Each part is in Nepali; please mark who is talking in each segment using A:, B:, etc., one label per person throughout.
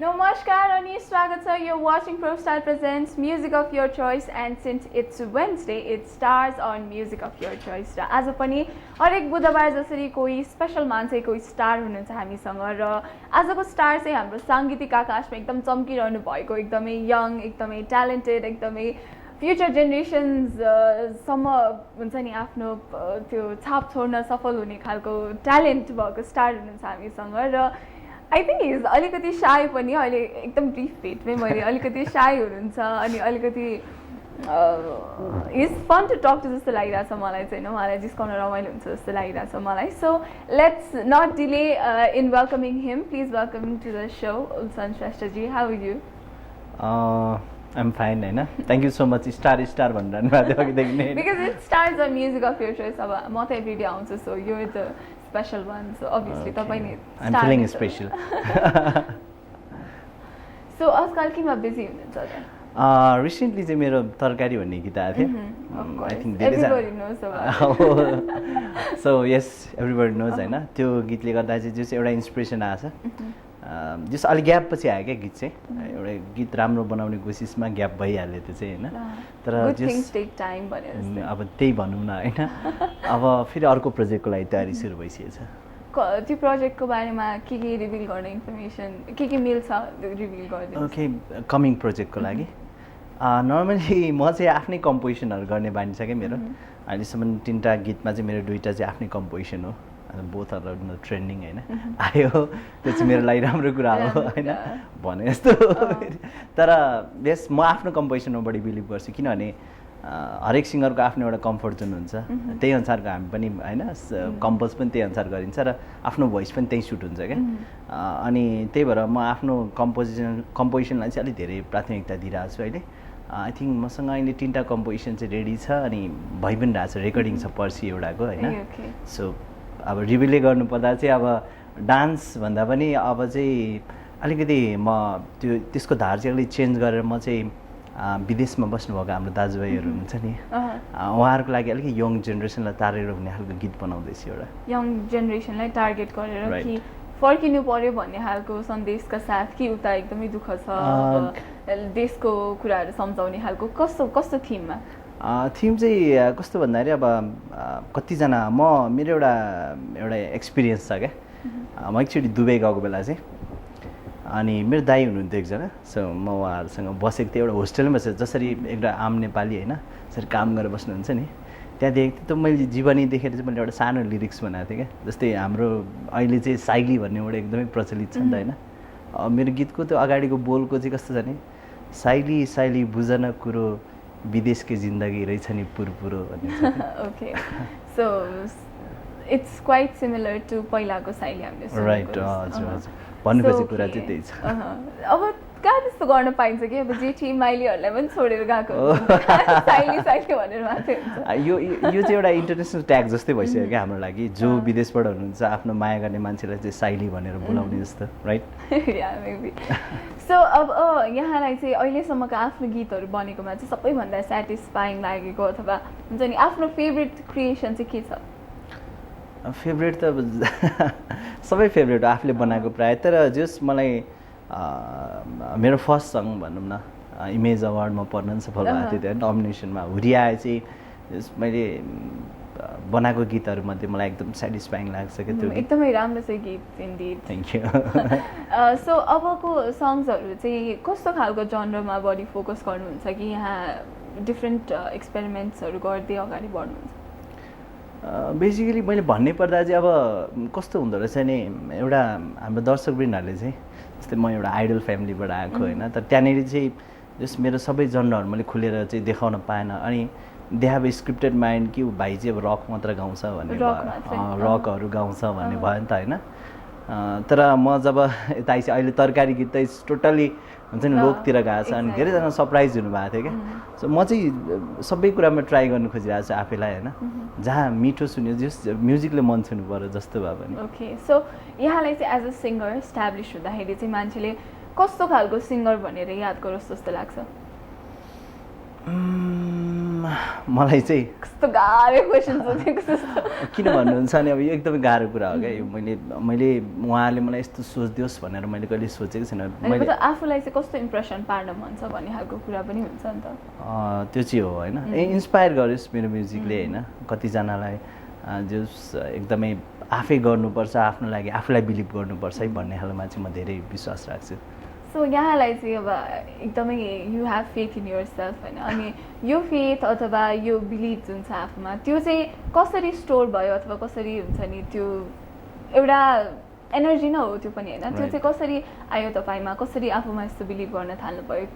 A: Namaskar अनि स्वागत छ You're watching ProStar presents Music of Your Choice and since it's Wednesday it stars on Music of Your Choice र आज पनि हरेक बुधबार जसरी कोही स्पेशल मान्छे कोही स्टार हुनुहुन्छ हामीसँग र आजको स्टार चाहिँ हाम्रो सांगीतिक आकाशमा एकदम चम्किरहनु भएको एकदमै यङ एकदमै ट्यालेन्टेड एकदमै फ्युचर जेनेरेसन्स सम्म हुन्छ नि आफ्नो त्यो छाप छोड्न सफल हुने खालको ट्यालेन्ट भएको स्टार हुनुहुन्छ हामीसँग र आई थिङ्क हिज अलिकति साई पनि अहिले एकदम ब्रिफ भेटमै मैले अलिकति साई हुनुहुन्छ अनि अलिकति is fun to talk to जस्तो लागिरहेछ मलाई चाहिँ होइन उहाँलाई जिस्काउन रमाइलो हुन्छ जस्तो लागिरहेछ मलाई so let's not delay in welcoming him please welcome to the so Ulson श्रेष्ठजी how are you
B: I'm fine, होइन thank you so much star भनिरहनु भएको थियो अघिदेखि नै
A: because it stars the music of your choice अब म त एभ्री डे आउँछु सो यो the special one so obviously तपाईँ नि
B: I'm feeling special.
A: सो आजकल केमा बिजी हुनुहुन्छ
B: रिसेन्टली चाहिँ मेरो तरकारी भन्ने गीत आएको थियो I think so yes everybody knows होइन त्यो गीतले गर्दा चाहिँ जो चाहिँ एउटा इन्सपिरेसन आएको छ जस अलिक ग्याप पछि आयो क्या गीत चाहिँ एउटा गीत राम्रो बनाउने कोसिसमा ग्याप भइहाल्यो त्यो चाहिँ होइन तर अब त्यही भनौँ न होइन अब फेरि अर्को प्रोजेक्टको लागि तयारी सुरु भइसकेको छ
A: त्यो प्रोजेक्टको बारेमा के रिभिल गर्ने इन्फर्मेसन के मिल्छ रिभिल गर्ने
B: ओके कमिङ प्रोजेक्टको लागि नर्मली म चाहिँ आफ्नै कम्पोजिसनहरू गर्ने बानी छ क्या मेरो अहिलेसम्म 3टा गीतमा चाहिँ मेरो 2टा चाहिँ आफ्नै कम्पोजिसन हो बोथ आर ट्रेन्डिङ होइन आयो त्यो चाहिँ मेरो लागि राम्रो कुरा हो होइन भने जस्तो तर यस म आफ्नो कम्पोजिसनमा बढी बिलिभ गर्छु किनभने हरेक सिङ्गरको आफ्नो एउटा कम्फर्ट जोन हुन्छ त्यही अनुसारको हामी पनि होइन कम्पोज पनि त्यही अनुसार गरिन्छ र आफ्नो भोइस पनि त्यही सुट हुन्छ क्या अनि त्यही भएर म आफ्नो कम्पोजिसनलाई चाहिँ अलिक धेरै प्राथमिकता दिइरहेको छु अहिले आई थिङ्क मसँग अहिले 3टा कम्पोजिसन चाहिँ रेडी छ अनि भइ पनि रहेको छ रेकर्डिङ छ पर्सि एउटाको होइन सो अब रिभिलै गर्नुपर्दा चाहिँ अब डान्स भन्दा पनि अब चाहिँ अलिकति म त्यसको धार चाहिँ अलिक चेन्ज गरेर म चाहिँ विदेशमा बस्नुभएको हाम्रो दाजुभाइहरू हुन्छ नि उहाँहरूको लागि अलिकति यङ जेनेरेसनलाई टारेर हुने खालको गीत बनाउँदैछु एउटा
A: यङ जेनेरेसनलाई टार्गेट गरेर कि फर्किनु पर्यो भन्ने खालको सन्देशका साथ कि उता एकदमै दुःख छ देशको कुराहरू सम्झाउने खालको कस्तो थिममा
B: थिम चाहिँ कस्तो भन्दाखेरि अब कतिजना मेरो एउटा एक्सपिरियन्स छ क्या म एकचोटि दुबई गएको बेला चाहिँ अनि मेरो दाइ हुनुहुन्थ्यो एकजना सो म उहाँहरूसँग बसेको थिएँ एउटा होस्टेलमा बसेको जसरी एउटा आम नेपाली होइन जसरी काम गरेर बस्नुहुन्छ नि त्यहाँ देखेको थिएँ त मैले जीवनी देखेर चाहिँ मैले एउटा सानो लिरिक्स बनाएको थिएँ क्या जस्तै हाम्रो अहिले चाहिँ साइली भन्ने एउटा एकदमै प्रचलित छ नि त होइन मेरो गीतको त्यो अगाडिको बोलको चाहिँ कस्तो छ नि साइली बुझन कुरो विदेशकै जिन्दगी रहेछ नि पुरपुरो भन्ने
A: okay so it's quite similar to पहिलाको साइली हामीले
B: राइट हजुर हजुर भन्नुपर्ने कुरा चाहिँ त्यही छ
A: अब कहाँ त्यस्तो गर्न पाइन्छ कि अब जेठी माइलीहरूलाई पनि छोडेर गएको साइली भनेर मात्रै
B: यो चाहिँ एउटा इन्टरनेसनल ट्याग जस्तै भइसक्यो क्या हाम्रो लागि जो विदेशबाट हुनुहुन्छ आफ्नो माया गर्ने मान्छेलाई चाहिँ साइली भनेर बोलाउने जस्तो राइट
A: सो अब यहाँलाई चाहिँ अहिलेसम्मको आफ्नो गीतहरू बनेकोमा चाहिँ सबैभन्दा सेटिस्फाइङ लागेको अथवा हुन्छ नि आफ्नो फेभरेट क्रिएसन चाहिँ के छ
B: फेभरेट त सबै फेभरेट हो आफूले बनाएको प्रायः तर जस मलाई मेरो फर्स्ट सङ भनौँ न इमेज अवार्डमा पर्न पनि सफल भएको थियो त्यहाँ नमिनेसनमा हुरिआए चाहिँ मैले बनाएको गीतहरूमध्ये मलाई एकदम सेटिस्फाइङ लाग्छ क्या त्यो
A: एकदमै राम्रो छ गीत इन्डिड
B: थ्याङ्क यू
A: सो अबको सङ्ग्सहरू चाहिँ कस्तो खालको जनरमा बढी फोकस गर्नुहुन्छ कि यहाँ डिफ्रेन्ट एक्सपेरिमेन्ट्सहरू गर्दै अगाडि बढ्नुहुन्छ
B: बेसिकली मैले भन्नै पर्दा चाहिँ अब कस्तो हुँदो रहेछ नि एउटा हाम्रो दर्शकवृन्दहरूले चाहिँ जस्तै म एउटा आइडल फ्यामिलीबाट आएको होइन तर त्यहाँनिर चाहिँ जस मेरो सबै जनरहरू मैले खुलेर चाहिँ देखाउन पाएन अनि they have A scripted mind कि भाइ चाहिँ अब रक मात्र गाउँछ भन्ने रकहरू गाउँछ भन्ने भयो नि त होइन तर म जब यता आइसकेँ अहिले तरकारी गीत त टोटल्ली हुन्छ नि लोकतिर गएको छ अनि धेरैजना सरप्राइज हुनुभएको थियो क्या सो म चाहिँ सबै कुरामा ट्राई गर्नु खोजिरहेको छु आफैलाई होइन जहाँ मिठो सुन्यो जस म्युजिकले मन छुनु पर्यो जस्तो भए पनि
A: ओके सो यहाँलाई चाहिँ एज अ सिङ्गर इस्टाब्लिस हुँदाखेरि चाहिँ मान्छेले कस्तो खालको सिङ्गर भनेर याद गरोस् जस्तो लाग्छ
B: मलाई चाहिँ
A: कस्तो गाह्रो क्वेसन सोधेको जस्तो
B: किन भन्नुहुन्छ भने अब यो एकदमै गाह्रो कुरा हो क्या यो मैले उहाँले मलाई यस्तो सोचिदियोस् भनेर मैले कहिले सोचेको छैन
A: मैले त आफूलाई चाहिँ कस्तो इम्प्रेसन पार्न मन छ भन्ने खालको कुरा पनि हुन्छ नि त
B: त्यो चाहिँ हो होइन इन्सपायर गरोस् मेरो म्युजिकले होइन कतिजनालाई जस एकदमै आफै गर्नुपर्छ आफ्नो लागि आफूलाई बिलिभ गर्नुपर्छ है भन्ने खालमा चाहिँ म धेरै विश्वास राख्छु
A: सो यहाँलाई चाहिँ अब एकदमै you have faith in yourself होइन अनि यो फेथ अथवा यो बिलिभ जुन छ आफूमा त्यो चाहिँ कसरी स्टोर भयो अथवा कसरी हुन्छ नि त्यो एउटा एनर्जी नै हो त्यो पनि होइन त्यो चाहिँ कसरी आयो तपाईँमा कसरी आफूमा यस्तो बिलिभ गर्न थाल्नु भयो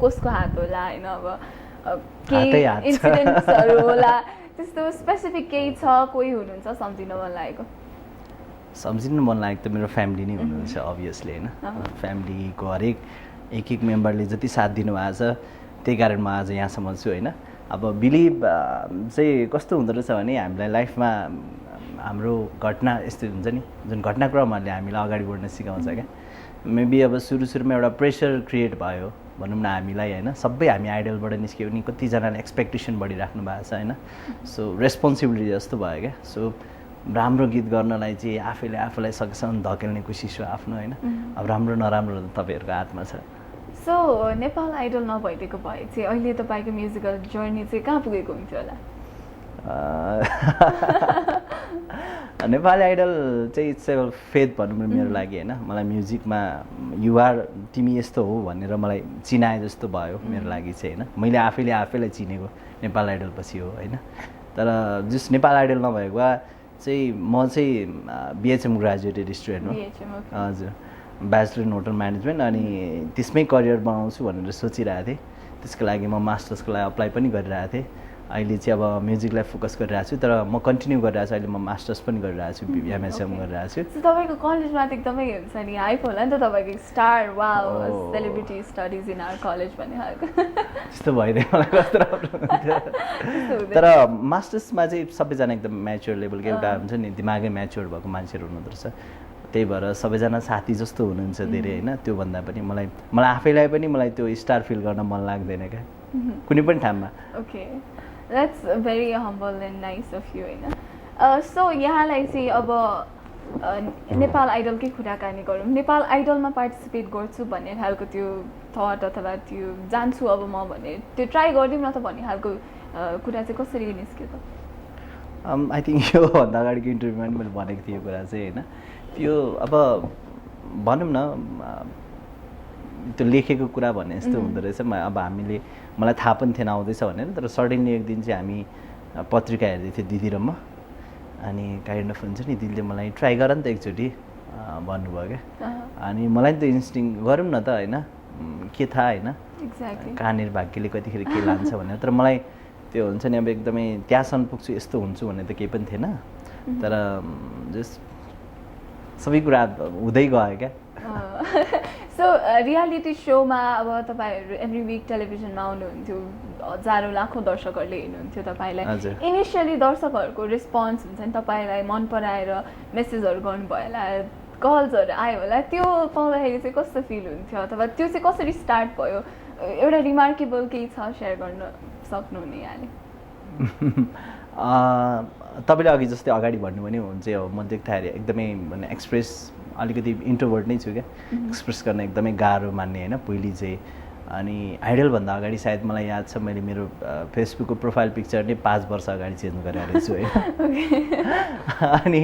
A: कसको हात होला होइन अब केही इन्सिडेन्ट्सहरू होला त्यस्तो स्पेसिफिक केही छ कोही हुनुहुन्छ सम्झिन मन लागेको
B: सम्झिनु मन लागेको त मेरो फ्यामिली नै हुनुहुन्छ अभियसली होइन फ्यामिलीको हरेक एक मेम्बरले जति साथ दिनुभएको छ त्यही कारण म आज यहाँसम्म छु होइन अब बिलिभ चाहिँ कस्तो हुँदो रहेछ भने हामीलाई लाइफमा हाम्रो घटना यस्तो हुन्छ नि जुन घटनाक्रमहरूले हामीलाई अगाडि बढ्न सिकाउँछ क्या मेबी अब सुरुमा एउटा प्रेसर क्रिएट भयो भनौँ न हामीलाई होइन सबै हामी आइडलबाट निस्क्यो भने कतिजनाले एक्सपेक्टेसन बढिराख्नु भएको छ होइन सो रेस्पोन्सिबिलिटी जस्तो भयो क्या सो राम्रो गीत गर्नलाई चाहिँ आफूलाई सकेसम्म धकेल्ने कोसिस हो आफ्नो होइन अब राम्रो नराम्रो तपाईँहरूको हातमा छ
A: सो नेपाल आइडल नभइदिएको भए चाहिँ अहिले तपाईँको म्युजिकल जर्नी चाहिँ कहाँ पुगेको हुन्थ्यो होला
B: नेपाली आइडल चाहिँ इट्स ए फेथ भनौँ न मेरो लागि होइन मलाई म्युजिकमा युवा तिमी यस्तो हो भनेर मलाई चिनाए जस्तो भयो मेरो लागि चाहिँ होइन मैले आफैलाई चिनेको नेपाल आइडल पछि हो होइन तर जस नेपाल आइडल नभएको भए चाहिँ म चाहिँ बिएचएम ग्रेजुएटेड स्टुडेन्ट हो हजुर ब्याचलर इन होटल म्यानेजमेन्ट अनि त्यसमै करियर बनाउँछु भनेर सोचिरहेको थिएँ त्यसको लागि म मास्टर्सको लागि अप्लाई पनि गरिरहेको थिएँ अहिले चाहिँ अब म्युजिकलाई फोकस गरिरहेको छु तर म कन्टिन्यू गरिरहेको छु अहिले म मास्टर्स पनि गरिरहेको छु एमएसएम गरिरहेको छु
A: तपाईँको कलेजमा त एकदमै हुन्छ नि हाइप होला नि त तपाईँको star wow celebrity studies in our college भन्ने खालको
B: त्यस्तो भइदियो मलाई कस्तो राम्रो तर मास्टर्समा चाहिँ सबैजना एकदम म्याच्योर लेभलको एउटा हुन्छ नि दिमागै म्याच्योर भएको मान्छेहरू हुनुहुँदो रहेछ त्यही भएर सबैजना साथी जस्तो हुनुहुन्छ धेरै होइन त्योभन्दा पनि मलाई आफैलाई पनि मलाई त्यो स्टार फिल गर्न मन लाग्दैन क्या कुनै पनि ठाउँमा
A: okay that's very humble and nice of you होइन सो यहाँलाई चाहिँ अब नेपाल आइडलकै कुराकानी गरौँ नेपाल आइडलमा पार्टिसिपेट गर्छु भन्ने खालको त्यो थट अथवा त्यो जान्छु अब म भने त्यो ट्राई गरिदिउँ न त भन्ने खालको कुरा चाहिँ कसरी निस्क्यो त
B: आई थिङ्क योभन्दा अगाडिको इन्टरभ्यूमा पनि मैले भनेको थिएँ यो कुरा चाहिँ होइन त्यो अब भनौँ न त्यो लेखेको कुरा भने जस्तो हुँदो रहेछ अब मलाई थाहा पनि थिएन आउँदैछ भनेर तर सडनली एक दिन चाहिँ हामी पत्रिका हेर्दै थियौँ दिदी र म अनि काइन्ड अफ हुन्छ नि दिदीले मलाई ट्राई गर नि त एकचोटि भन्नुभयो क्या अनि मलाई नि त इन्स्टिङ गरौँ न त होइन के थाहा होइन कहाँनिर भाग्यले कतिखेर के लान्छ भनेर तर मलाई त्यो हुन्छ नि अब एकदमै त्यहाँसम्म पुग्छु यस्तो हुन्छु भन्ने त केही पनि थिएन तर जस्ट सबै कुरा हुँदै गयो क्या
A: सो रियालिटी सोमा अब तपाईँहरू एभ्री विक टेलिभिजनमा आउनुहुन्थ्यो हजारौँ लाखौँ दर्शकहरूले हेर्नुहुन्थ्यो तपाईँलाई इनिसियली दर्शकहरूको रेस्पोन्स हुन्छ नि तपाईँलाई मन पराएर मेसेजहरू गर्नुभयो होला कल्सहरू आयो होला त्यो पाउँदाखेरि चाहिँ कस्तो फिल हुन्थ्यो अथवा त्यो चाहिँ कसरी स्टार्ट भयो एउटा रिमार्केबल केही छ सेयर गर्न सक्नुहुने यहाँले
B: तपाईँले अघि जस्तै अगाडि भन्नुभयो भने हुन्छ अब म देख्दाखेरि एकदमै एक्सप्रेस अलिकति इन्ट्रोभर्ट नै छु क्या एक्सप्रेस गर्न एकदमै गाह्रो मान्ने होइन पहिले चाहिँ अनि आइडलभन्दा अगाडि सायद मलाई याद छ मैले मेरो फेसबुकको प्रोफाइल पिक्चर नै 5 वर्ष अगाडि चेन्ज गरेर रहेछु होइन अनि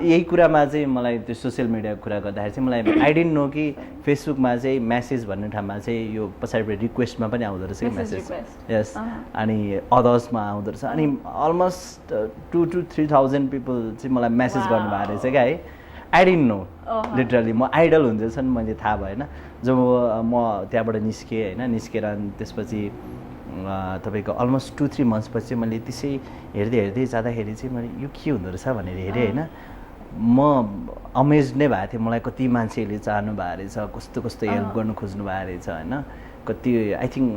B: यही कुरामा चाहिँ मलाई त्यो सोसियल मिडियाको कुरा गर्दाखेरि चाहिँ मलाई आई डिन्ट नो कि फेसबुकमा चाहिँ म्यासेज भन्ने ठाउँमा चाहिँ यो पछाडिबाट रिक्वेस्टमा पनि आउँदो रहेछ कि म्यासेज यस अनि अदर्समा आउँदो रहेछ अनि अलमोस्ट 2,000 to 3,000 पिपल चाहिँ मलाई म्यासेज गर्नुभएको रहेछ क्या है आई डिन्ट नो लिटरली म आइडल हुन्छ नि मैले थाहा भएन जब म त्यहाँबाट निस्केँ होइन निस्केर अनि त्यसपछि तपाईँको अलमोस्ट 2-3 मन्थ्सपछि मैले त्यसै हेर्दै जाँदाखेरि चाहिँ मैले यो के हुँदो रहेछ भनेर हेरेँ होइन म अमेज नै भएको थिएँ मलाई कति मान्छेहरूले चाहनु भएको रहेछ कस्तो कस्तो हेल्प गर्नु खोज्नु भएको रहेछ होइन कति आई थिङ्क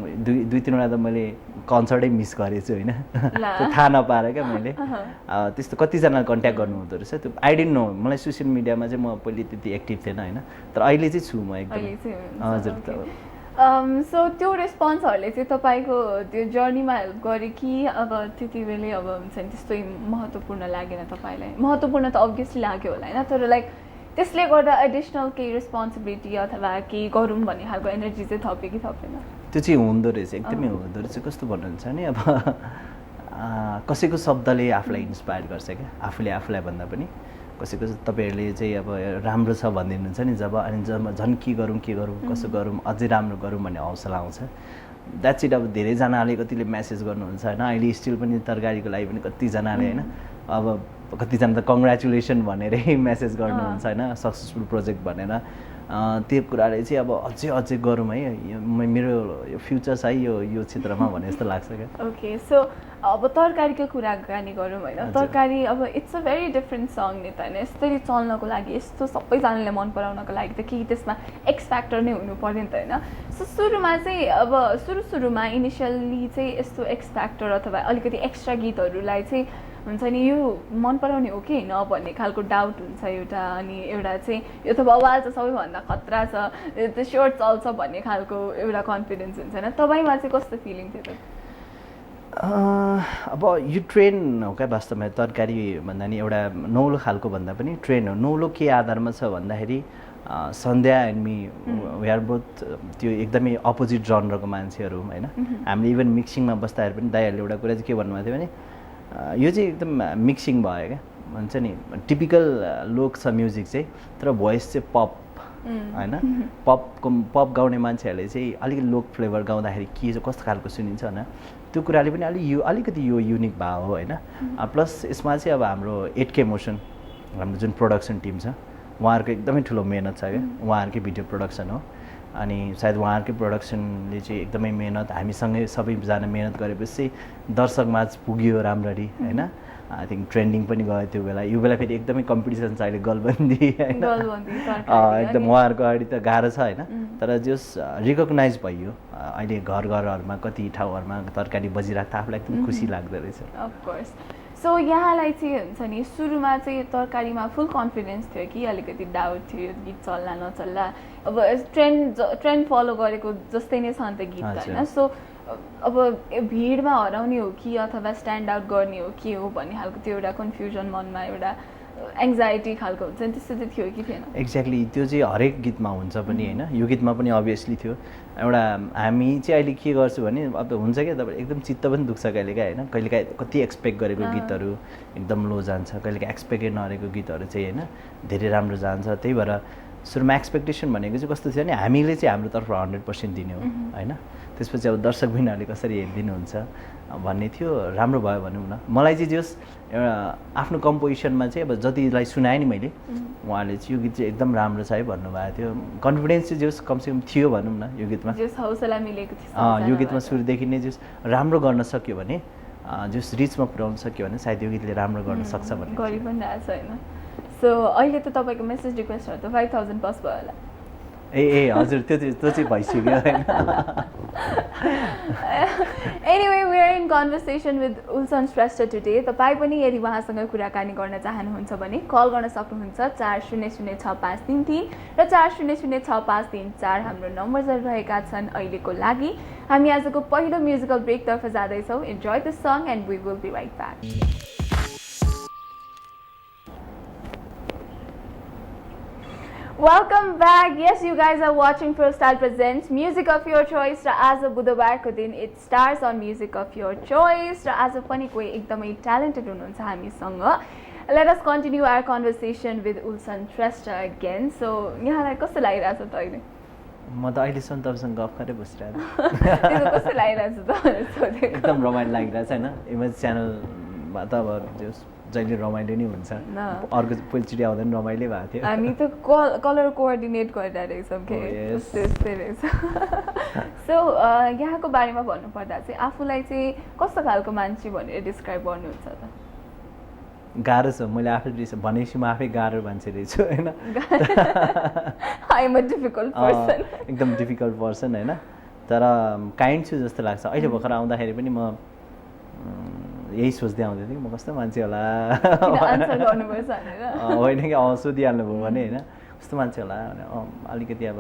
B: 2-3वटा त मैले कन्सर्टै मिस गरेछु होइन त्यो थाहा नपाएर क्या मैले त्यस्तो कतिजनाले कन्ट्याक्ट गर्नु हुँदो रहेछ त्यो आई डिन्ट नो मलाई सोसियल मिडियामा चाहिँ म पहिले त्यति एक्टिभ थिएन होइन तर अहिले चाहिँ छु म एकदम हजुर
A: सो त्यो रेस्पोन्सहरूले चाहिँ तपाईँको त्यो जर्नीमा हेल्प गर्यो कि अब त्यति बेलै अब हुन्छ नि त्यस्तो महत्त्वपूर्ण लागेन तपाईँलाई? महत्त्वपूर्ण त अभियसली लाग्यो होला होइन, तर लाइक त्यसले गर्दा एडिसनल केही रेस्पोन्सिबिलिटी अथवा केही गरौँ भन्ने खालको एनर्जी चाहिँ थप्यो कि थपेन?
B: त्यो चाहिँ हुँदो रहेछ, एकदमै हुँदो रहेछ। कस्तो भन्नुहुन्छ भने अब कसैको शब्दले आफूलाई इन्सपायर गर्छ क्या, आफूले आफूलाई भन्दा पनि कसैको तपाईँहरूले चाहिँ अब राम्रो छ भनिदिनुहुन्छ नि जब, अनि जब झन् के गरौँ कसो गरौँ अझै राम्रो गरौँ भन्ने हौसला आउँछ। That's it. अब धेरैजनाले कतिले मेसेज गर्नुहुन्छ होइन, अहिले स्टिल पनि तरकारीको लागि पनि कतिजनाले होइन, अब कतिजना त कङ्ग्रेचुलेसन भनेरै मेसेज गर्नुहुन्छ होइन, सक्सेसफुल प्रोजेक्ट भनेर। त्यो कुराले चाहिँ अब अझै गरौँ है, मेरो यो फ्युचर छ है यो क्षेत्रमा भने जस्तो लाग्छ क्या।
A: ओके, सो अब तरकारीको कुराकानी गरौँ होइन, तरकारी अब it's a very different song नि त होइन, यसरी चल्नको लागि यस्तो सबैजनाले मन पराउनको लागि त केही त्यसमा एक्स फ्याक्टर नै हुनु पऱ्यो नि त होइन। सो सुरुमा चाहिँ अब सुरुमा इनिसियल्ली चाहिँ यस्तो एक्स फ्याक्टर अथवा अलिकति एक्स्ट्रा गीतहरूलाई चाहिँ हुन्छ नि यो मन पराउने हो कि होइन भन्ने खालको डाउट हुन्छ एउटा, अनि एउटा चाहिँ यो त बवाल छ सबैभन्दा खतरा छ त्यो स्योर चल्छ भन्ने खालको एउटा कन्फिडेन्स हुन्छ होइन, तपाईँमा चाहिँ कस्तो फिलिङ थियो त?
B: अब यो ट्रेन हो क्या वास्तवमा, तरकारी भन्दा नि एउटा नौलो खालको भन्दा पनि ट्रेन हो। नौलो के आधारमा छ भन्दाखेरि Sandhya and me we are both त्यो एकदमै अपोजिट जनरको मान्छेहरू होइन। हामीले इभन मिक्सिङमा बस्दाखेरि पनि दाइहरूले एउटा कुरा चाहिँ के भन्नुभएको थियो भने यो चाहिँ एकदम मिक्सिङ भयो क्या, भन्छ नि टिपिकल लोक छ म्युजिक चाहिँ, तर भोइस चाहिँ पप होइन। पप गाउने मान्छेहरूले चाहिँ अलिकति लोक फ्लेभर गाउँदाखेरि के कस्तो खालको सुनिन्छ होइन, त्यो कुराले पनि अलिकति यो युनिक भयो होइन। प्लस यसमा चाहिँ अब हाम्रो 8K मोसन हाम्रो जुन प्रोडक्सन टिम छ उहाँहरूको एकदमै ठुलो मेहनत छ क्या, उहाँहरूकै भिडियो प्रोडक्सन हो, अनि सायद उहाँहरूकै प्रोडक्सनले चाहिँ एकदमै मेहनत, हामीसँगै सबैजना मेहनत गरेपछि दर्शकमा पुग्यो राम्ररी होइन। आई थिङ्क ट्रेन्डिङ पनि गयो त्यो बेला, यो बेला फेरि एकदमै कम्पिटिसन छ अहिले गलबन्दी होइन, एकदम उहाँहरूको अगाडि त गाह्रो छ होइन, तर जस रिकगनाइज भइयो अहिले घरहरूमा कति ठाउँहरूमा तरकारी बजिरहेको छ, आफूलाई एकदम खुसी लाग्दो रहेछ।
A: अफकोर्स। सो यहाँलाई चाहिँ हुन्छ नि सुरुमा चाहिँ तरकारीमा फुल कन्फिडेन्स थियो कि अलिकति डाउट थियो यो गीत चल्ला नचल्ला? अब ट्रेन्ड फलो गरेको जस्तै नै छ नि त गीत होइन, सो अब भिडमा हराउने हो कि अथवा स्ट्यान्ड आउट गर्ने हो के हो भन्ने खालको त्यो एउटा कन्फ्युजन मनमा एउटा एङ्जाइटी खालको हुन्छ नि त्यस्तो चाहिँ थियो कि थिएन?
B: एक्ज्याक्टली, त्यो चाहिँ हरेक गीतमा हुन्छ पनि होइन, यो गीतमा पनि अभियसली थियो। एउटा हामी चाहिँ अहिले के गर्छु भने अब हुन्छ क्या तपाईँ एकदम चित्त पनि दुख्छ कहिलेकाहीँ होइन, कहिलेकाहीँ कति एक्सपेक्ट गरेको गीतहरू एकदम लो जान्छ, कहिलेकाहीँ एक्सपेक्टै नगरेको गीतहरू चाहिँ होइन धेरै राम्रो जान्छ। त्यही भएर सुरुमा एक्सपेक्टेसन भनेको चाहिँ कस्तो थियो भने हामीले चाहिँ हाम्रो तर्फ 100% दिने हो होइन, त्यसपछि अब दर्शकबिनहरूले कसरी हेरिदिनुहुन्छ भन्ने थियो। राम्रो भयो भनौँ न, मलाई चाहिँ जस एउटा आफ्नो कम्पोजिसनमा चाहिँ अब जतिलाई सुनाएँ नि मैले उहाँले चाहिँ यो गीत चाहिँ एकदम राम्रो छ है भन्नुभएको थियो। कन्फिडेन्स चाहिँ जस कमसेकम थियो भनौँ न यो गीतमा,
A: हौसला मिलेको थियो
B: यो गीतमा सुरुदेखि नै जस राम्रो गर्न सक्यो भने, जस रिचमा पुर्याउन सक्यो भने सायद यो गीतले राम्रो गर्न सक्छ भन्ने
A: गरि पनि रहेछ होइन। सो अहिले त तपाईँको मेसेज रिक्वेस्टहरू त 5000 प्लस भयो होला?
B: ए हजुर, त्यो चाहिँ भइसक्यो होइन।
A: Anyway we are in conversation with Ulson Shrestha today. तपाईँ पनि यदि उहाँसँग कुराकानी गर्न चाहनुहुन्छ भने कल गर्न सक्नुहुन्छ 400653 र 400653 हाम्रो नम्बरहरू रहेका छन् अहिलेको लागि। हामी आजको पहिलो म्युजिकल ब्रेकतर्फ जाँदैछौँ। Enjoy this song and we will be right back. Welcome back. Yes, you guys are watching Pro Style Presents Music of Your Choice. र आज बुधबारको दिन it stars on Music of Your Choice. र आज पनि कोही एकदमै ट्यालेन्टेड हुनुहुन्छ हामीसँग। Let us continue our conversation with Ulsan Shrestha again. So यहाँलाई कस्तो लागिरहेछ त अहिले?
B: म त अहिलेसम्म तपाईँसँग गफ गरेर बसिरहेको
A: छु। कस्तो लागिरहेछ त?
B: एकदम रमाइलो लागिरहेछ होइन, इमेज च्यानलमा त अब जहिले रमाइलो नै हुन्छ, अर्को पहिलोचोटि आउँदा पनि रमाइलो भएको थियो।
A: हामी त कलर कोअर्डिनेट गरिरहेको छौँ कि त्यस्तै रहेछ। सो यहाँको बारेमा भन्नुपर्दा चाहिँ आफूलाई चाहिँ कस्तो खालको मान्छे भनेर डिस्क्राइब गर्नुहुन्छ त?
B: गाह्रो छ, मैले आफै भनेपछि म आफै गाह्रो मान्छे रहेछु होइन।
A: I am a difficult person,
B: एकदम डिफिकल्ट पर्सन होइन, तर काइन्ड छु जस्तो लाग्छ। अहिले भर्खर आउँदाखेरि पनि म यही सोच्दै आउँदै थिएँ कि म कस्तो मान्छे होला, होइन कि सोधिहाल्नु भयो भने होइन कस्तो मान्छे होला भने, अलिकति अब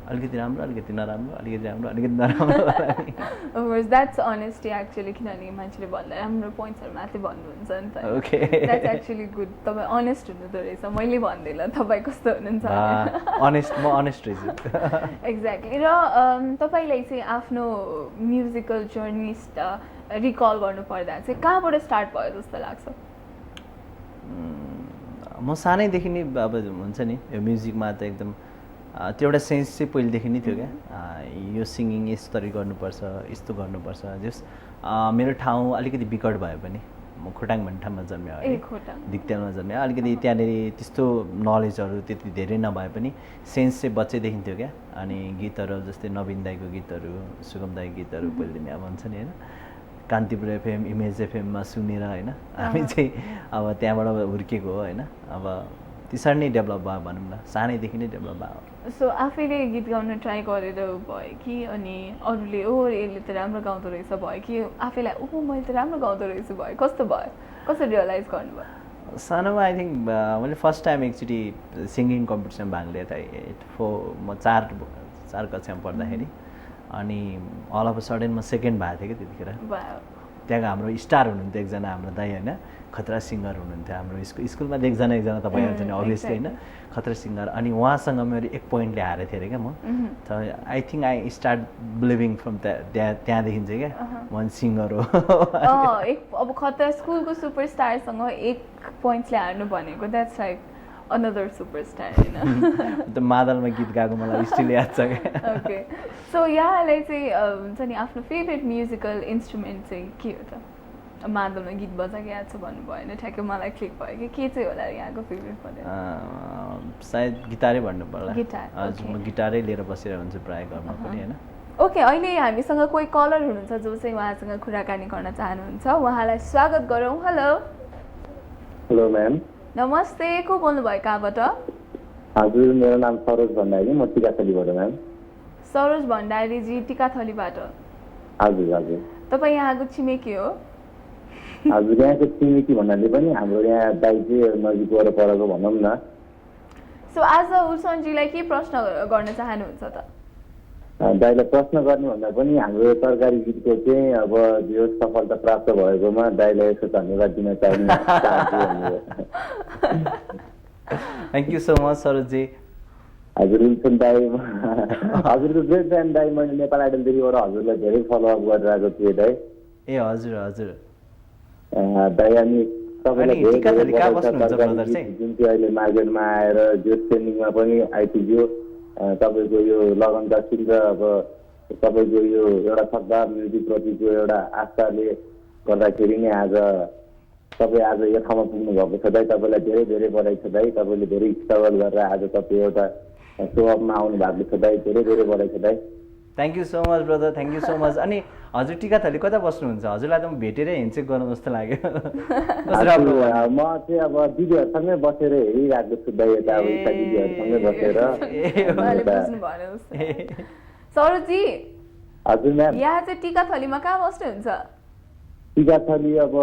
B: अलिकति राम्रो अलिकति नराम्रो अलिकति राम्रो अलिकति नराम्रो
A: अफकोर्स द्याट्स अनेस्टी एक्चुली किनभने मान्छेले भन्दा राम्रो पोइन्ट्सहरू माथि भन्नुहुन्छ नि त
B: ओके
A: द्याट्स एक्चुली गुड तपाईँ अनेस्ट हुनुहुँदो रहेछ मैले भन्दिनँ तपाईँ कस्तो हुनुहुन्छ
B: अनेस्ट म अनेस्ट रहेछु
A: एक्ज्याक्टली र तपाईँलाई चाहिँ आफ्नो म्युजिकल जर्नी रिकल गर्नुपर्दा चाहिँ कहाँबाट स्टार्ट भयो जस्तो लाग्छ
B: म सानैदेखि नै अब हुन्छ नि यो म्युजिकमा त एकदम त्यो एउटा सेन्स चाहिँ पहिलेदेखि नै थियो क्या यो सिङ्गिङ यस्तरी गर्नुपर्छ यस्तो गर्नुपर्छ जस मेरो ठाउँ अलिकति विकट भए पनि म खोटाङ भन्ने ठाउँमा जन्मेँ है दिक्तेलमा जन्मेँ अलिकति त्यहाँनिर त्यस्तो नलेजहरू त्यति धेरै नभए पनि सेन्स चाहिँ बच्चैदेखि थियो क्या अनि गीतहरू जस्तै नवीन दाईको गीतहरू सुगम दाईको गीतहरू पहिले नै अब हुन्छ नि होइन कान्तिपुर एफएम इमेज एफएममा सुनेर होइन हामी चाहिँ अब त्यहाँबाट हुर्केको हो होइन अब त्यसरी नै डेभलप भयो भनौँ न सानैदेखि नै डेभलप भयो
A: सो आफैले गीत गाउन ट्राई गरेर भयो कि अनि अरूले यसले त राम्रो गाउँदो रहेछ भयो कि आफैलाई मैले त राम्रो गाउँदो रहेछ भयो कस्तो भयो कसरी रियलाइज गर्नुभयो
B: सानोमा आई थिङ्क मैले फर्स्ट टाइम एकचोटि सिङ्गिङ कम्पिटिसनमा भाग लिएको थिएँ म चार कक्षामा पढ्दाखेरि अनि अल अफ अ सडन म सेकेन्ड भएको थिएँ कि त्यतिखेर त्यहाँको हाम्रो स्टार हुनुहुन्थ्यो एकजना हाम्रो दाइ होइन खतरा सिङ्गर हुनुहुन्थ्यो हाम्रो स्कुलमा त एकजना त भइहाल्छ नि अभियसली होइन खतरा सिङ्गर अनि उहाँसँग मेरो 1 पोइन्टले हारेको थिएँ अरे क्या म त I think I start believing from त्यहाँदेखि चाहिँ क्या म सिङ्गर हो
A: अब खतरा स्कुलको सुपरस्टारसँग 1 पोइन्टले हार्नु भनेको द्याट्स लाइक अनदर सुपरस्टार होइन
B: त्यो मादलमा गीत गाएको मलाई स्टिल याद छ क्या
A: ओके सो यहाँलाई चाहिँ हुन्छ नि आफ्नो फेभरेट म्युजिकल इन्स्ट्रुमेन्ट चाहिँ के हो त मादलमा गीत बजाएको याद छ भन्नुभयो होइन ठ्याक्कै मलाई क्लिक भयो कि के चाहिँ होला यहाँको फेभरेट भनेर
B: सायद गिटारै भन्नु पर्ला
A: गिटार
B: हजुर म गिटारै लिएर बसिरहेको हुन्छु प्रायः घरमा पनि होइन
A: ओके अहिले हामीसँग कोही कलर हुनुहुन्छ जो चाहिँ उहाँसँग कुराकानी गर्न चाहनुहुन्छ उहाँलाई स्वागत गरौँ हेलो
C: हेलो म्याम
A: नमस्ते को बोल्नुभयो कहाँबाट
C: हजुर मेरो नाम सरोज भण्डारी म टिकाथलीबाट म्याम
A: सरोज भण्डारीजी टिकाथलीबाट
C: हजुर हजुर
A: तपाईँ यहाँको छिमेकी हो
C: हजुर यहाँको छिमेकी भन्नाले पनि हाम्रो यहाँ दाइ चाहिँ नजिक गएर पढेको भनौँ न
A: सो आज उल्सनजीलाई के प्रश्न गर्न चाहनुहुन्छ त
C: दाइलाई प्रश्न गर्ने भन्दा पनि हाम्रो सरकारी गीतको चाहिँ अब यो सफलता प्राप्त भएकोमा दाइलाई यसो धन्यवाद दिन चाहन्छु
B: थ्याङ्क यू सो मच सरोजी
C: हजुर उल्सन दाइ हजुरको ग्रेट फ्यान दाइ मैले नेपाल आइडलदेखिबाट हजुरलाई धेरै फलोअप गरिरहेको थिएँ दाइ
B: ए हजुर हजुर
C: दाइ अनि तपाईँलाई जुन चाहिँ अहिले मार्केटमा आएर जो ट्रेन्डिङमा पनि आइपुग्यो तपाईँको यो लगनदासी र अब तपाईँको यो एउटा सद्भाव म्युजिकप्रतिको एउटा आस्थाले गर्दाखेरि नै आज तपाईँ आज यो ठाउँमा पुग्नु भएको छ दाइ तपाईँलाई धेरै धेरै बधाई छ दाइ तपाईँले धेरै स्ट्रगल गरेर आज तपाईँ एउटा सोअपमा आउनु भएको छ दाइ धेरै धेरै बधाई छ दाइ
B: thank you so much brother thank you so much अनि हजुर टिकाथली कता बस्नुहुन्छ हजुरलाई त म भेटेरै हेन्डसेक गर्नु जस्तो लाग्यो
C: म चाहिँ अब दिदीहरूसँगै बसेर हेरिरहेको छु दाइ यता अब यता दिदीहरूसँगै बसेर
A: सरोजी
C: हजुर म्याम
A: यहाँ चाहिँ टिकाथलीमा कहाँ बस्नुहुन्छ
C: टिकाथली अब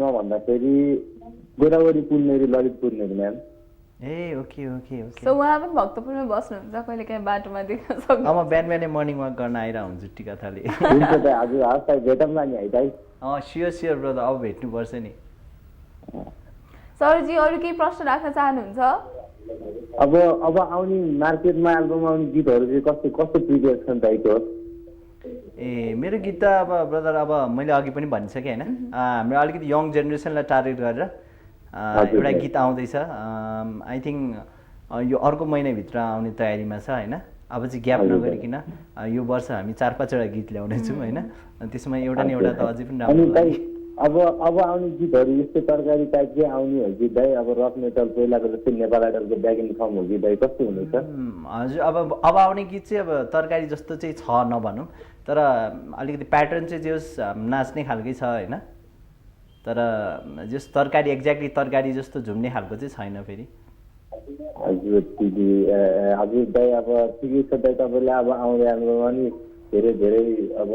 C: नभन्दाखेरि गोदावरी पुलनेरी ललितपुरनेरी म्याम
B: ए ओके ओके ओके
A: सो उहाँ पनि भक्तपुरमा बस्नुहुन्छ कहिले काहीँ बाटोमा देख्न सक्नुहुन्छ
B: अब बिहान बिहानै मर्निङ वाक गर्न आइरहेको हुन्छु टिकाथली
C: हुन्छ दाइ हजुर हस् दाइ भेटौँला नि है दाइ
B: स्योर स्योर ब्रदर अब भेट्नुपर्छ नि
A: सरजी अरू केही प्रश्न राख्न चाहनुहुन्छ
C: अब आउने मार्केटमा एल्बम आउने गीतहरू चाहिँ कस्तो कस्तो प्रिपेयर छन् दाइको
B: ए मेरो गीत त अब ब्रदर अब मैले अघि पनि भनिसकेँ होइन हाम्रो अलिकति यङ जेनेरेसनलाई टार्गेट गरेर एउटा गीत आउँदैछ आई थिङ्क यो अर्को महिनाभित्र आउने तयारीमा छ होइन अब चाहिँ ग्याप नगरिकन यो वर्ष हामी 4-5वटा गीत ल्याउनेछौँ होइन त्यसमा एउटा न एउटा त अझै पनि राम्रो लाग्यो
C: अब आउने गीतहरू यस्तै तरकारी टाइपकै आउने हो कि दाइ अब रक मेटल पहिलाको जस्तै नेपाल आइडलको ब्याक इन फर्म हो कि दाइ कस्तो हुनेछ
B: हजुर अब आउने गीत चाहिँ अब तरकारी जस्तो चाहिँ छ नभनौँ तर अलिकति प्याटर्न चाहिँ जे होस् नाच्ने खालकै छ होइन तर जस तरकारी एक्ज्याक्टली तरकारी जस्तो झुम्ने खालको चाहिँ छैन फेरि
C: हजुर दाइ अब ठिकै छ दाइ तपाईँले अब आउँदै एल्बममा नि धेरै धेरै अब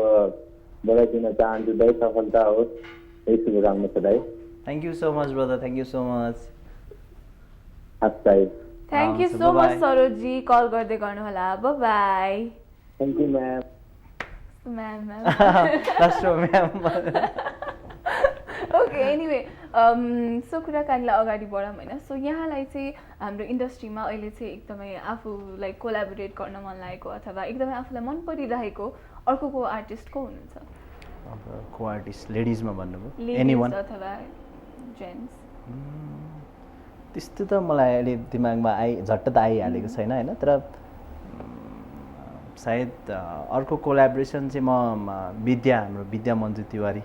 C: बधाई दिन चाहन्छु दाइ सफलता होस् यही शुभकामना छ दाइ
B: thank you so much brother thank you so much
C: हस् दाइ
A: थ्याङ्क यू सो मच सरोजी कल गर्दै गर्नुहोला by
C: thank you ma'am
A: okay anyway so कुराकानीलाई अगाडि बढाउँ होइन सो यहाँलाई चाहिँ हाम्रो इन्डस्ट्रीमा अहिले चाहिँ एकदमै आफूलाई कोलाबोरेट गर्न मन लागेको अथवा एकदमै आफूलाई मन परिरहेको अर्को को आर्टिस्ट को हुनुहुन्छ
B: अब को आर्टिस्ट लेडिजमा भन्नुभयो
A: लेडिज अथवा जेन्ट्स
B: त्यस्तो त मलाई अहिले दिमागमा झट्ट त आइहालेको छैन होइन तर सायद अर्को कोलाबोरेसन चाहिँ म हाम्रो विद्या मन्जु तिवारी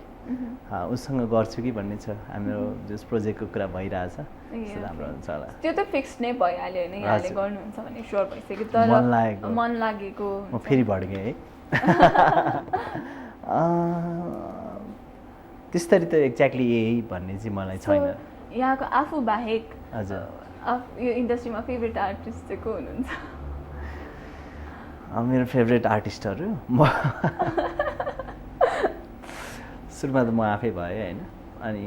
B: उसँग गर्छु कि भन्ने छ हाम्रो जस प्रोजेक्टको कुरा भइरहेछ राम्रो हुन्छ होला
A: त्यो त फिक्स नै भइहाल्यो होइन यहाँले गर्नुहुन्छ भने स्योर भइसक्यो तर मन लागेको
B: म फेरि भड्केँ है त्यसरी त एक्ज्याक्टली यही भन्ने चाहिँ मलाई छैन
A: यहाँको आफू बाहेक
B: हजुर
A: यो इन्डस्ट्रीमा फेभरेट आर्टिस्ट चाहिँ को हुनुहुन्छ
B: मेरो फेभरेट आर्टिस्टहरू म सुरुमा त म आफै भएँ होइन अनि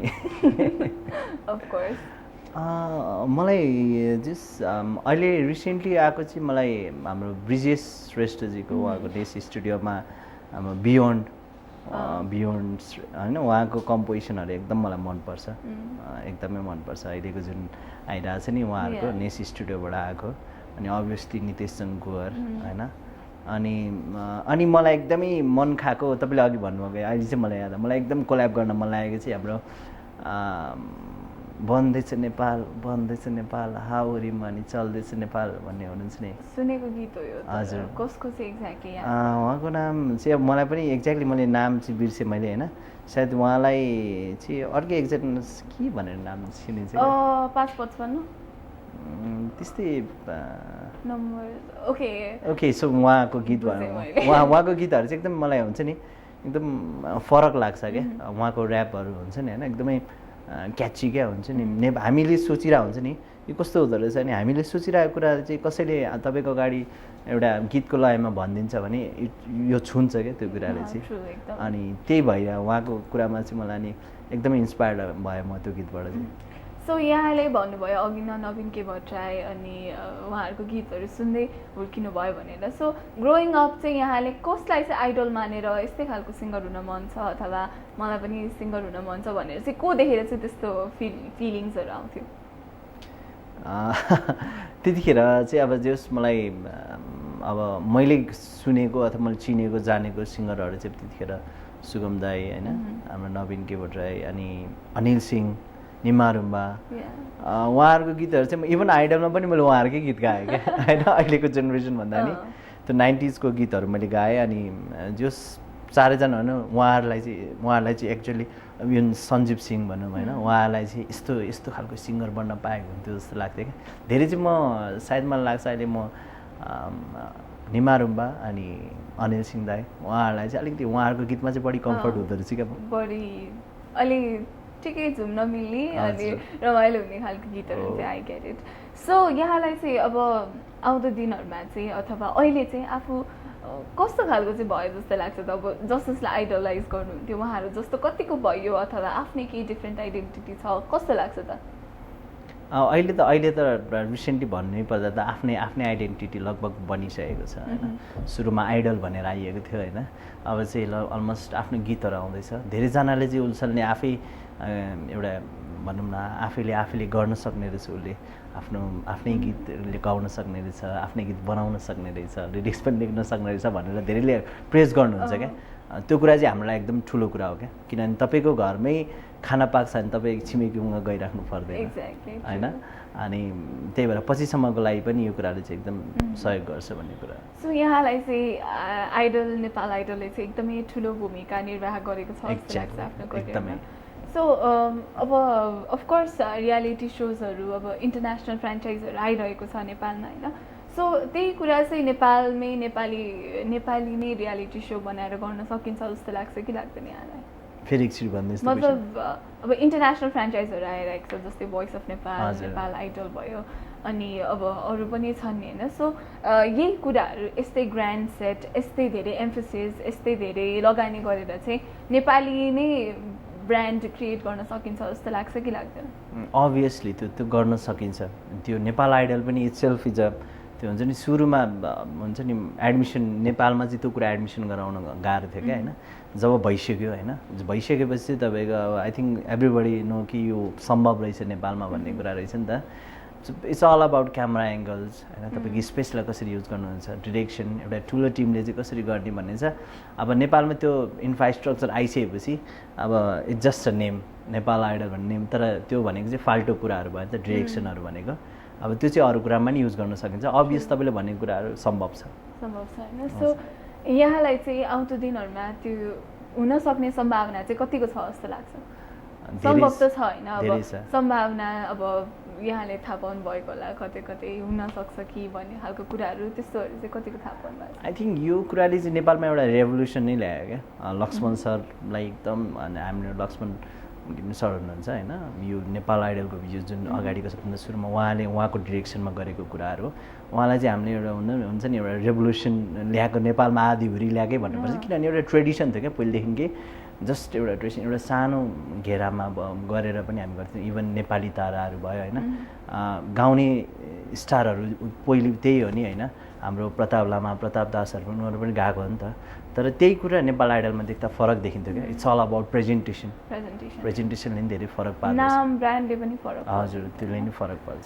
B: मलाई जस अहिले रिसेन्टली आएको चाहिँ मलाई हाम्रो ब्रिजेश श्रेष्ठजीको उहाँको नेस स्टुडियोमा हाम्रो बियोन्ड होइन उहाँको कम्पोजिसनहरू एकदम मलाई मनपर्छ एकदमै मनपर्छ अहिलेको जुन आइरहेको छ नि उहाँहरूको नेस स्टुडियोबाट आएको अनि अभियसली नितेशचन्द गुवर होइन अनि मलाई एकदमै मन खाएको तपाईँले अघि भन्नुभएको अहिले चाहिँ मलाई याद मलाई एकदम कोल्याब गर्न मन लागेको चाहिँ हाम्रो बन्दैछ नेपाल हाउरीमा नि चल्दैछ नेपाल भन्ने हुनुहुन्छ नि
A: सुनेको गीत हो यो
B: हजुर
A: कसको चाहिँ एक्ज्याक्टली
B: उहाँको नाम चाहिँ अब मलाई पनि एक्ज्याक्टली मैले नाम चाहिँ बिर्सेँ मैले होइन सायद उहाँलाई चाहिँ अर्कै एक्ज्याक्ट के भनेर नाम सुनिन्छ
A: 555
B: त्यस्तै
A: ओके
B: सो उहाँको गीत उहाँको गीतहरू चाहिँ एकदम मलाई हुन्छ नि एकदम फरक लाग्छ क्या उहाँको ऱ्यापहरू हुन्छ नि होइन एकदमै क्याची क्या हुन्छ नि हामीले सोचिरहेको हुन्छ नि यो कस्तो हुँदो रहेछ अनि हामीले सोचिरहेको कुरा चाहिँ कसैले तपाईँको अगाडि एउटा गीतको लयमा भनिदिन्छ भने यो छुन्छ क्या त्यो कुराले चाहिँ अनि त्यही भएर उहाँको कुरामा चाहिँ मलाई नि एकदमै इन्सपायर्ड भयो म त्यो गीतबाट चाहिँ
A: सो यहाँले भन्नुभयो अघि नवीन के भट्टराई अनि उहाँहरूको गीतहरू सुन्दै हुर्किनु भयो भनेर सो ग्रोइङ अप चाहिँ यहाँले कसलाई चाहिँ आइडल मानेर यस्तै खालको सिङ्गर हुन मन छ अथवा मलाई पनि सिङ्गर हुन मन छ भनेर चाहिँ को देखेर चाहिँ त्यस्तो फिलिङ्सहरू आउँथ्यो
B: त्यतिखेर चाहिँ अब जस मलाई अब मैले सुनेको अथवा मैले चिनेको जानेको सिङ्गरहरू चाहिँ त्यतिखेर सुगम दाई होइन हाम्रो नवीन के भट्टराई अनि अनिल सिंह निमारुम्बा उहाँहरूको गीतहरू चाहिँ इभन आइडलमा पनि मैले उहाँहरूकै गीत गाएँ क्या होइन अहिलेको जेनेरेसन भन्दा नि त्यो 90sको गीतहरू मैले गाएँ अनि जस चारैजना होइन उहाँहरूलाई चाहिँ एक्चुअली यो सञ्जीव सिंह भनौँ होइन उहाँहरूलाई चाहिँ यस्तो खालको सिङ्गर बन्न पाएको हुन्थ्यो जस्तो लाग्थ्यो क्या धेरै चाहिँ म सायद मलाई लाग्छ अहिले म निमारुम्बा अनि अनिल सिंह दाई उहाँहरूलाई चाहिँ अलिकति उहाँहरूको गीतमा चाहिँ बढी कम्फर्ट हुँदो रहेछ क्या
A: बढी अलि ठिकै झुम्न मिल्ने अनि रमाइलो हुने खालको गीतहरू चाहिँ आई गेट इट सो यहाँलाई चाहिँ अब आउँदो दिनहरूमा चाहिँ अथवा अहिले चाहिँ आफू कस्तो खालको चाहिँ भयो जस्तो लाग्छ त अब जसलाई आइडलाइज गर्नुहुन्थ्यो उहाँहरू जस्तो कतिको भयो अथवा आफ्नै केही डिफ्रेन्ट आइडेन्टिटी छ कस्तो लाग्छ त
B: अहिले त रिसेन्टली भन्नै पर्दा त आफ्नै आइडेन्टिटी लगभग बनिसकेको छ होइन सुरुमा आइडल भनेर आइएको थियो होइन अब चाहिँ अलमोस्ट आफ्नो गीतहरू आउँदैछ धेरैजनाले चाहिँ उल्सलले आफै एउटा भनौँ न आफैले गर्न सक्ने रहेछ उसले आफ्नै गीतले गाउन सक्ने रहेछ आफ्नै गीत बनाउन सक्ने रहेछ लिरिक्स पनि लेख्न सक्ने रहेछ भनेर धेरैले प्रेज गर्नुहुन्छ क्या त्यो कुरा चाहिँ हामीलाई एकदम ठुलो कुरा हो क्या किनभने तपाईँको घरमै खाना पाक्छ भने तपाईँ छिमेकीमा गइराख्नु पर्दैन होइन अनि त्यही भएर पछिसम्मको लागि पनि यो कुराले चाहिँ एकदम सहयोग गर्छ भन्ने कुरा
A: सो यहाँलाई चाहिँ आइडल नेपाल आइडलले चाहिँ एकदमै ठुलो भूमिका निर्वाह गरेको छ जस्तो लाग्छ आफ्नो करियरमा सो अब अफकोर्स रियालिटी सोजहरू अब इन्टरनेसनल फ्रेन्चाइजहरू आइरहेको छ नेपालमा होइन सो त्यही कुरा चाहिँ नेपालमै नेपाली नै रियालिटी सो बनाएर गर्न सकिन्छ जस्तो लाग्छ कि लाग्दैन यहाँलाई
B: फेरि एकचोटि भन्नुहोस्
A: मतलब अब इन्टरनेसनल फ्रेन्चाइजहरू आइरहेको छ जस्तै Voice of Nepal Nepal Idol भयो अनि अब अरू पनि छन् नि होइन सो यही कुराहरू यस्तै ग्रान्ड सेट यस्तै धेरै एम्फोसिस यस्तै धेरै लगानी गरेर चाहिँ नेपाली नै ब्रान्ड क्रिएट गर्न सकिन्छ जस्तो लाग्छ कि लाग्दैन?
B: अभियसली त्यो गर्न सकिन्छ। त्यो नेपाल आइडल पनि इट्सेल्फ इज अ त्यो हुन्छ नि सुरुमा हुन्छ नि एडमिसन नेपालमा चाहिँ त्यो कुरा एडमिसन गराउन गाह्रो थियो क्या होइन। जब भइसक्यो होइन भइसकेपछि चाहिँ तपाईँको अब आई थिङ्क एभ्रिबडी नो कि यो सम्भव रहेछ नेपालमा भन्ने कुरा रहेछ नि त। It's all about camera angles होइन तपाईँको स्पेसलाई कसरी युज गर्नुहुन्छ डिरेक्सन एउटा ठुलो टिमले चाहिँ कसरी गर्ने भन्ने छ। अब नेपालमा त्यो इन्फ्रास्ट्रक्चर आइसकेपछि अब it's just a name Nepal Idol भन्ने नेम तर त्यो भनेको चाहिँ फाल्टो कुराहरू भयो नि त डिरेक्सनहरू भनेको अब त्यो चाहिँ अरू कुरामा पनि युज गर्न सकिन्छ। अभियस तपाईँले भनेको कुराहरू सम्भव छ
A: होइन। सो यहाँलाई चाहिँ आउँदो दिनहरूमा त्यो हुन सक्ने सम्भावना चाहिँ कतिको छ जस्तो लाग्छ? सम्भव त छ होइन अब सम्भावना अब यहाँले थाहा पाउनु भएको होला कतै कतै हुन सक्छ कि भन्ने खालको कुराहरू त्यस्तोहरू चाहिँ कतिको थाहा पाउनु भएको?
B: आई थिङ्क यो कुराले चाहिँ नेपालमा एउटा रेभोल्युसन नै ल्यायो क्या। लक्ष्मण सरलाई एकदम हाम्रो लक्ष्मण सर हुनुहुन्छ होइन यो नेपाल आइडलको यो जुन अगाडिको सबभन्दा सुरुमा उहाँको डिरेक्सनमा गरेको कुराहरू उहाँलाई चाहिँ हामीले एउटा हुन्छ नि एउटा रेभोल्युसन ल्याएको नेपालमा आधीभरि ल्याएकै भन्नुपर्छ। किनभने एउटा ट्रेडिसन थियो क्या पहिलेदेखिकै जस्ट एउटा ट्रेडिसन एउटा सानो घेरामा गरेर पनि हामी गर्थ्यौँ। इभन नेपाली ताराहरू भयो होइन गाउने स्टारहरू पहिले त्यही हो नि होइन हाम्रो प्रताप लामा प्रताप दासहरू उनीहरू पनि गाएको हो नि त। तर त्यही कुरा नेपाल आइडलमा देख्दा फरक देखिन्थ्यो क्या। इट्स अल अबाउट प्रेजेन्टेसनले नि धेरै फरक पार्छ।
A: नाम ब्रान्डले पनि फरक
B: हजुर त्यसले नि फरक पर्छ।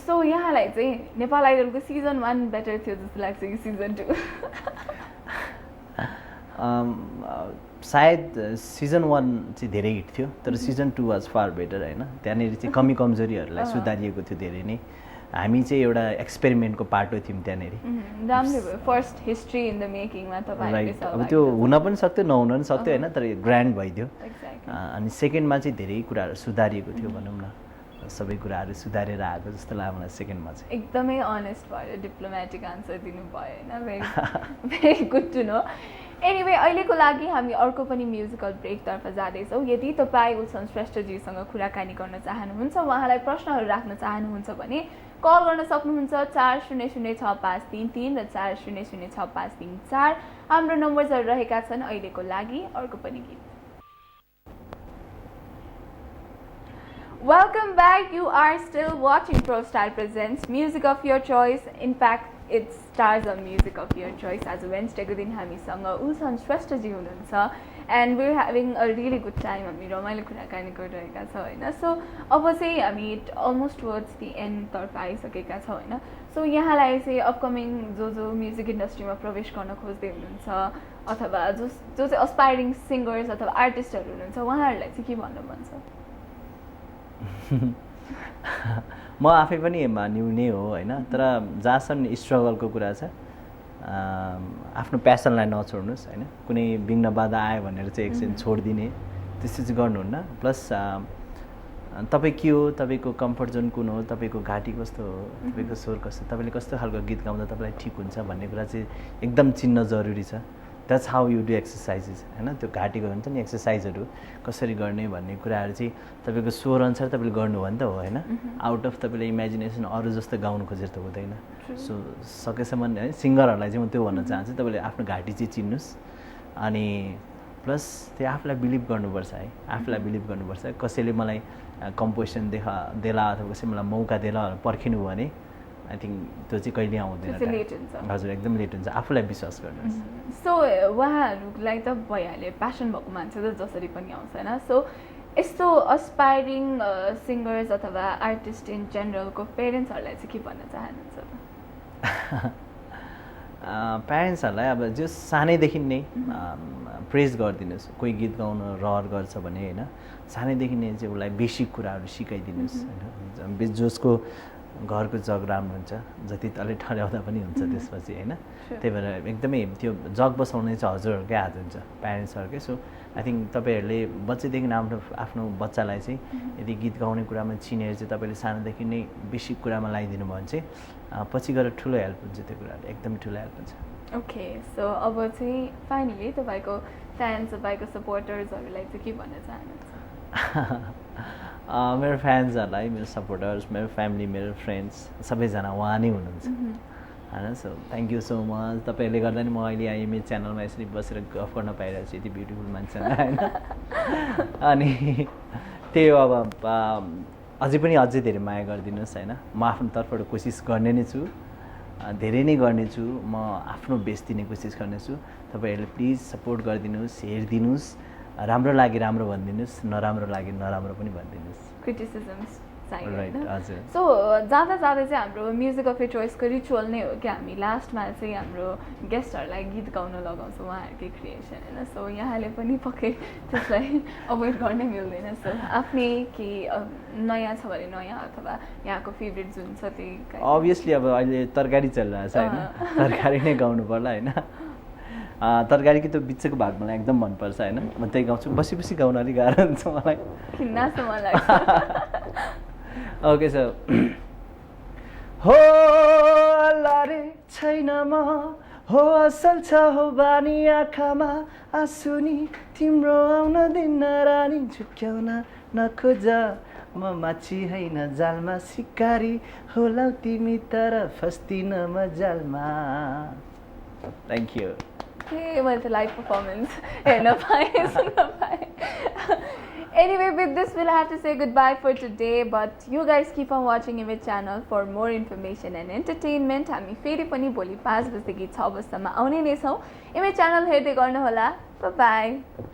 A: सो यहाँलाई चाहिँ नेपाल आइडलको सिजन 1 बेटर थियो जस्तो लाग्छ कि सिजन 2?
B: सायद सिजन 1 चाहिँ धेरै हिट थियो तर सिजन 2 वाज फार बेटर होइन। त्यहाँनिर चाहिँ कमी कमजोरीहरूलाई सुधारिएको थियो धेरै नै। हामी चाहिँ एउटा एक्सपेरिमेन्टको पार्टो थियौँ त्यहाँनिर।
A: राम्रो भयो फर्स्ट हिस्ट्री इन द मेकिङमा तपाईहरुले
B: अब त्यो हुन पनि सक्थ्यो नहुन पनि सक्थ्यो होइन तर ग्रान्ड भइदियो। अनि सेकेन्डमा चाहिँ धेरै कुराहरू सुधारिएको थियो भनौँ न सबै कुराहरू सुधारेर आएको जस्तो लाग्यो मलाई सेकेन्डमा चाहिँ।
A: एकदमै अनेस्ट भएर डिप्लोमेटिक आन्सर दिनुभयो होइन। Very good to know. Anyway अहिलेको लागि हामी अर्को पनि म्युजिकल ब्रेकतर्फ जाँदैछौँ। यदि तपाईँ उल्सन श्रेष्ठजीसँग कुराकानी गर्न चाहनुहुन्छ उहाँलाई प्रश्नहरू राख्न चाहनुहुन्छ भने कल गर्न सक्नुहुन्छ 400653 र 400654। हाम्रो नम्बर्सहरू रहेका छन्। अहिलेको लागि अर्को पनि गीत। Welcome back. You are still watching ProStar Presents Music of Your Choice. In fact, it stars on Music of Your Choice. As Wednesday को दिन हामीसँग उल्सन श्रेष्ठजी हुनुहुन्छ and we're having a really good time. हामी रमाइलो कुराकानी गरिरहेका छौँ होइन। सो अब चाहिँ हामी almost towards the end तर्फ आइसकेका छौँ होइन। सो यहाँलाई चाहिँ अपकमिङ जो म्युजिक इन्डस्ट्रीमा प्रवेश गर्न खोज्दै हुनुहुन्छ अथवा जो चाहिँ अस्पायरिङ सिङ्गर्स अथवा आर्टिस्टहरू हुनुहुन्छ उहाँहरूलाई चाहिँ के भन्न मन छ?
B: म आफै पनि न्यू नै हो होइन तर जहाँसम्म स्ट्रगलको कुरा छ आफ्नो प्यासनलाई नछोड्नुहोस् होइन। कुनै विघ्न बाधा आयो भनेर चाहिँ एकछिन छोडिदिने त्यस्तो चाहिँ गर्नुहुन्न। प्लस तपाईँ के हो तपाईँको कम्फर्ट जोन कुन हो तपाईँको घाँटी कस्तो हो तपाईँको स्वर कस्तो तपाईँले कस्तो खालको गीत गाउँदा तपाईँलाई ठिक हुन्छ भन्ने कुरा चाहिँ एकदम चिन्न जरुरी छ। That's how you do exercises होइन। त्यो घाँटीको हुन्छ नि एक्सर्साइजहरू कसरी गर्ने भन्ने कुराहरू चाहिँ तपाईँको स्वर अनुसार तपाईँले गर्नु हो नि त हो होइन। आउट अफ तपाईँले इमेजिनेसन अरू जस्तो गाउनु खोजेर त हुँदैन। सो सकेसम्म है सिङ्गरहरूलाई चाहिँ म त्यो भन्न चाहन्छु तपाईँले आफ्नो घाँटी चाहिँ चिन्नुहोस् अनि प्लस त्यो आफूलाई बिलिभ गर्नुपर्छ है। आफूलाई बिलिभ गर्नुपर्छ। कसैले मलाई कम्पोजिसन देला अथवा कसैले मलाई मौका देला पर्खिनु भयो भने आई थिङ्क त्यो चाहिँ कहिले आउँदैन। हजुर एकदम लेट हुन्छ। आफूलाई विश्वास गर्नुहोस्।
A: सो उहाँहरूलाई त भइहाल्यो प्यासन भएको मान्छे त जसरी पनि आउँछ होइन। सो यस्तो अस्पायरिङ सिङ्गर्स अथवा आर्टिस्ट इन जेनरलको पेरेन्ट्सहरूलाई चाहिँ के भन्न चाहनुहुन्छ?
B: प्यारेन्ट्सहरूलाई अब जो सानैदेखि नै प्रेज गरिदिनुहोस्। कोही गीत गाउन रहर गर्छ भने होइन सानैदेखि नै चाहिँ उसलाई बेसिक कुराहरू सिकाइदिनुहोस् होइन। जसको घरको जग राम्रो हुन्छ जति तले ठड्याउँदा पनि हुन्छ त्यसपछि होइन। त्यही भएर एकदमै त्यो जग बसाउने चाहिँ हजुरहरूकै हात हुन्छ प्यारेन्ट्सहरूकै। सो आई थिङ्क तपाईँहरूले बच्चैदेखि आफ्नो बच्चालाई चाहिँ यदि गीत गाउने कुरामा चिनेर चाहिँ तपाईँले सानोदेखि नै बेसिक कुरामा लगाइदिनु भयो भने चाहिँ पछि गएर ठुलो हेल्प हुन्छ। त्यो कुराहरू एकदमै ठुलो हेल्प हुन्छ।
A: ओके सो अब चाहिँ फाइनली तपाईँको फ्यान्स तपाईँको सपोर्टर्सहरूलाई चाहिँ के भन्न चाहनुहुन्छ?
B: मेरो फ्यान्सहरूलाई मेरो सपोर्टर्स मेरो फ्यामिली मेरो फ्रेन्ड्स सबैजना उहाँ नै हुनुहुन्छ। होइन so thank you so much तपाईँहरूले गर्दा नि म अहिले यहाँ इमेज च्यानलमा यसरी बसेर गफ गर्न पाइरहेको छु यति ब्युटिफुल मान्छेसँग होइन अनि त्यही हो अब अझै धेरै माया गरिदिनुहोस् होइन म आफ्नो तर्फबाट कोसिस गर्ने नै छु धेरै नै गर्नेछु म आफ्नो बेस्ट दिने कोसिस गर्नेछु तपाईँहरूले प्लिज सपोर्ट गरिदिनुहोस् हेरिदिनुहोस् राम्रो लागि राम्रो भनिदिनुहोस् नराम्रो लागि नराम्रो पनि भनिदिनुहोस्
A: क्रिटिसिजम्स
B: राइट हजुर
A: सो जाँदा जाँदै चाहिँ हाम्रो म्युजिक अफ यर चोइसको रिचुअल नै हो कि हामी लास्टमा चाहिँ हाम्रो गेस्टहरूलाई गीत गाउन लगाउँछौँ उहाँहरूकै क्रिएसन होइन सो यहाँले पनि पक्कै त्यसलाई अभोइड गर्नै मिल्दैन सो आफ्नै के नयाँ छ भने नयाँ अथवा यहाँको फेभरेट जुन छ त्यही
B: अभियसली अब अहिले तरकारी चलिरहेको छ होइन तरकारी नै गाउनु पर्ला होइन तरकारीको त्यो बिचको भाग मलाई एकदम मनपर्छ होइन म त्यही गाउँछु बसी बसी गाउन अलिक गाह्रो हुन्छ मलाई
A: खिन्ना छ मलाई
B: ओके सर हो लारे छैन म हो असल छ हो बानी आँखामा आँसु नि तिम्रो आउन दिन्न रानी झुक्याउन नखोज म माछी होइन जालमा सिकारी होलाउ तिमी तर फस्दिन म जालमा थ्याङ्क यू
A: मैले त लाइभ पर्फर्मेन्स हेर्न पाएँ सुन्न पाएँ Anyway, with this, we'll have to say goodbye for today. But you guys keep on watching Image channel for more information and entertainment. हामी फेरि पनि भोलि 5 बजेदेखि 6 बजेसम्म आउने नै छौँ. Image channel हेर्दै गर्नुहोला. Bye bye.